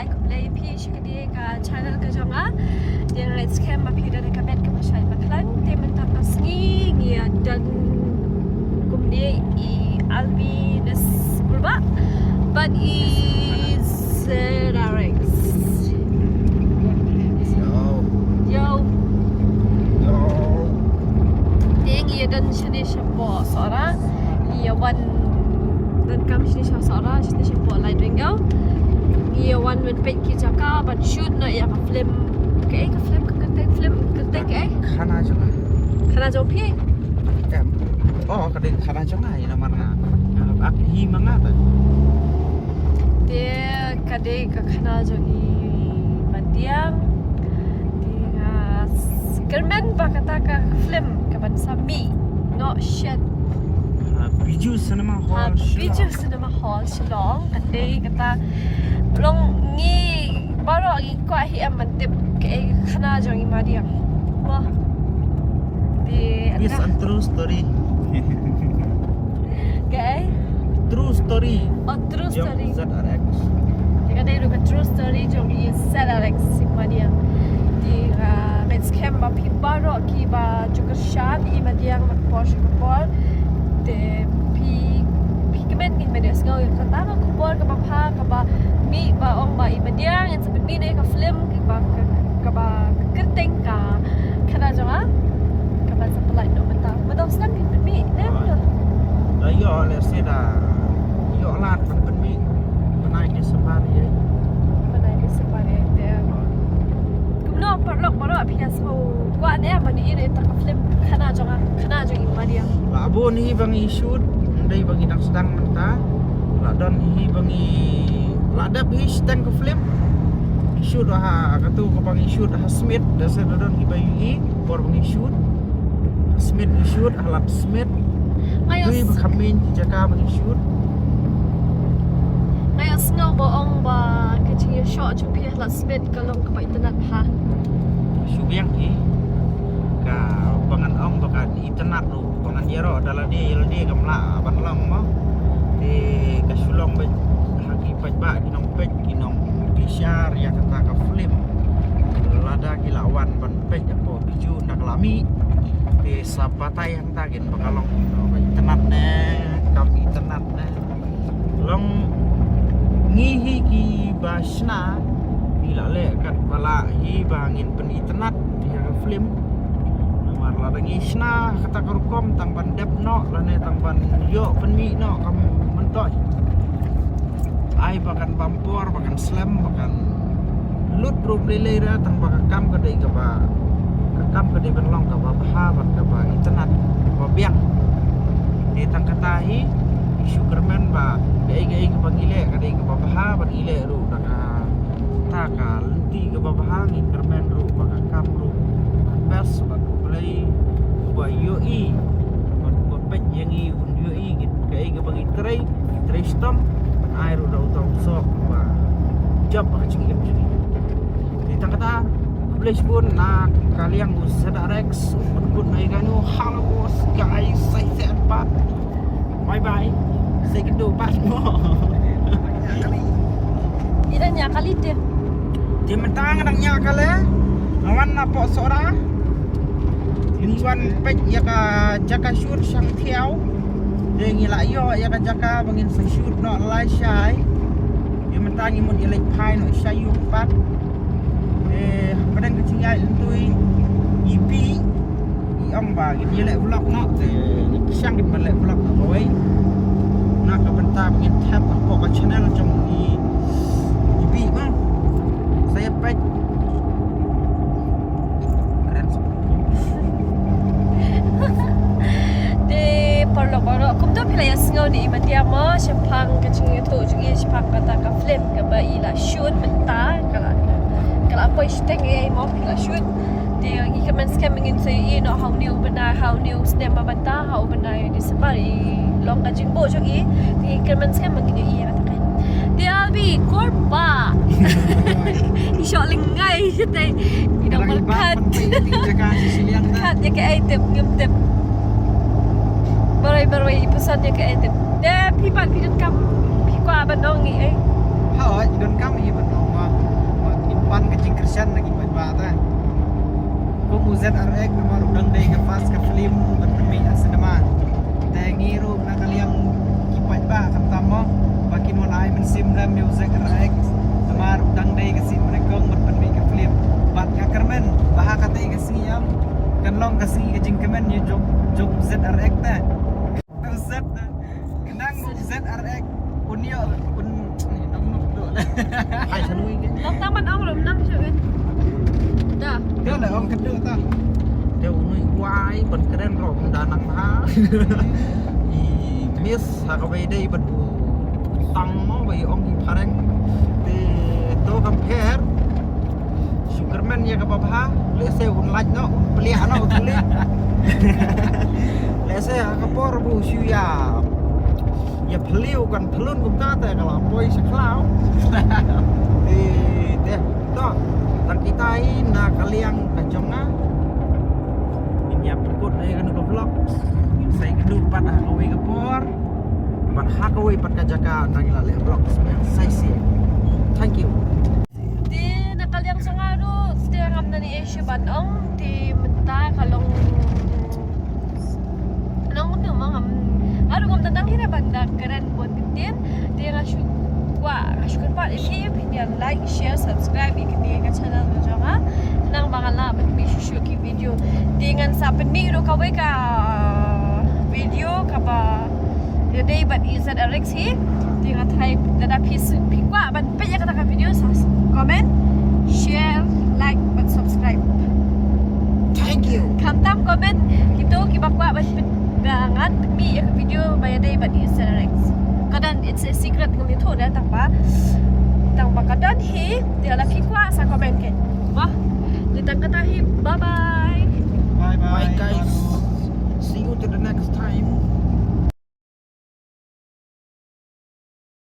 ai cũng lấy phi chỉ cái đi cả channel cái trong á dia let's cam mà phi đã cái bet cái mà sai mà khăn thì mình tập cái sni nghe dan cũng đi Albi nes kurba but is Alex yo dia nghe dan sini siapa seorang dia one dan kami sini seorang sini siapa lain bengau dia one with pet kita ka but shoot na ya ka film cái film cái khana juga khana jauh pi em kadang khana juga ina mana ak hi manga ta dia kadang ka khana jauh ni matiang dia kermen ba kata ka film ka ban sami no shit biju cinema hall biju cinema hall Shillong kadang kata long ni baru lagi ko hi amantip cái khana jauh ni madiang wah Yes, and true story. cái True story. true story Yung ZRX. cái đây là true story trong cái Alex Simadia di base camp ba pipa ro ki ba juga shan I madiang mak Porsche kapol de pi kemen ni media ngau yang kata ka kubor ka ba pha ka ba mi ba ong ba I madiang yang sebut mi ne ka film ka ba kerteng ka kana jonga ka ba supply no mata betul san mi ne Yo let's say da yo lat pan mi panai ke safari ye. mana ni separe dia kumno parlok baro PS4 kwa ne ba ni ire ta ka film kana jonga I madiang Abon hi bangi shoot ndai bangi nak sedang menta. Ladon hi bangi ladap hi sedang ke film. Shoot ha katu ko bangi shoot ha Smith dasar don hi bayu hi por bangi shoot. Smith hi shoot halap Smith. Tuy khamin jaka bangi shoot. Ngayon snow ba ong ba kacing shot chung pi la Smith kalong ka ba internet ha Subyang hi ka pangan ong baka internet ru pangan yero adalah dia gamla ban long mo te kasulong ba haki pajba kinong pej kinong bishar ya kata ka film lada kilawan ban pej apo biju nak lami te sapata yang tagin bakalong internet ne kam internet ne long ngihi ki basna bila le kat bala hi bangin pen internet ya film nomor la bangi sna kata karukom tang ban dep no la ne tang ban yo pen mi no kam mentok ai bakan bampor bakan slam bakan lut rum lele ra tang bakan kam ka dei ka ba ka kam ka dei ban long ka ba ha ba ka ba internet ba biang di tang kata hi Sugarman ba gai ke pangile kadai ke babaha pangile ru daka taka lenti ke babaha ngin kermen ru baka kam ru bes ba play ba yoi ba pet yang I un yoi git gai ke pangi tray stom ai ru dau tong sok ba job ba cing yep jadi ditang kata Place pun nak kalian gus ZRX pun naik kanu halo bos guys saya sehat bye bye saya kedua pas mo ira nya kali dia dia mentang nang nya kale lawan napo sora liwan pej ya ka jaka shoot sang thiau dia ngila yo ya ka jaka bangin sang shoot no lai shai dia mentang imut ilai pai no shai yung pat kadang kecing ai lentui ipi ông bà cái lệ vlog nó thì sang cái mình lệ vlog ở với nó có bên ta bên tháp có cái channel trong di ipi mah saya pek keren di parlo kum to pila yasngau ni madia mo shapang kacing tu juga shapang kata ka film ka ba ila shoot menta kala apa isteng ai mo pila shoot dia ikaman scamming in say no how new stem banta how benda di separi long ka jingbo jogi di ikaman scamming ni kata kan dia bi korba isok lingai sitai idang malkat kat ya ke item ngem barai pesan ya ke item dia pipat pidan kam pikwa banong ni ai ha oi don kam hi ban ban ke jing Christian lagi buat bata ko mu ZRX nomor udang dei ke fast ke film berpemi asedaman tengiru na kaliang kipat ba kam tamo bakin wala ay mensim ram yo ZRX nomor udang dei ke sim rekong berpemi ke film bat ka kermen baha kata ke siyam kan long ke si ke jing kemen yo jog ZRX ta Z kenang ZRX unio un nong tu hai sanui ke Long taman ông rồi nang chưa biết. Dah. dia lah orang kedua ta dia unui wai ban keren ro danang ha i mis ha ka be dei ban tang mo be ong ki pareng te to compare Superman ya ka babha le se un laj no pelia no tuli le se ha ka por bu shu ya ya peliu kan pelun kum ta te kalau poi seklau teh to tan kita na kaliang kajonga inya pekut ai kan ko vlog sai kedu pat ha kawe ke por pat ha kawe pat ka jaka nagila le vlog sai si thank you Di nakaliang sa nga ro, setiap ngam na ni Asia Batong, di menta kalong anong ano mga aro ngam na hira banda keren buat bitin, di nga syukur pa ini opinion like, share, subscribe ikini ka channel mo jonga, nang mga laban mi ki video, dengan sa penmi ro kawe ka video ka ba day but is at Alex hi tinggal type dada pisu pikwa ban penya kata ka video sas comment share like but subscribe thank you kamtam comment gitu kibakwa ban bangan mi ya video by day but is at Alex kadan it's a secret ngam itu dah tang ba kadan hi dia la pikwa sa comment ke wah ditang kata hi bye bye bye bye guys see you to the next time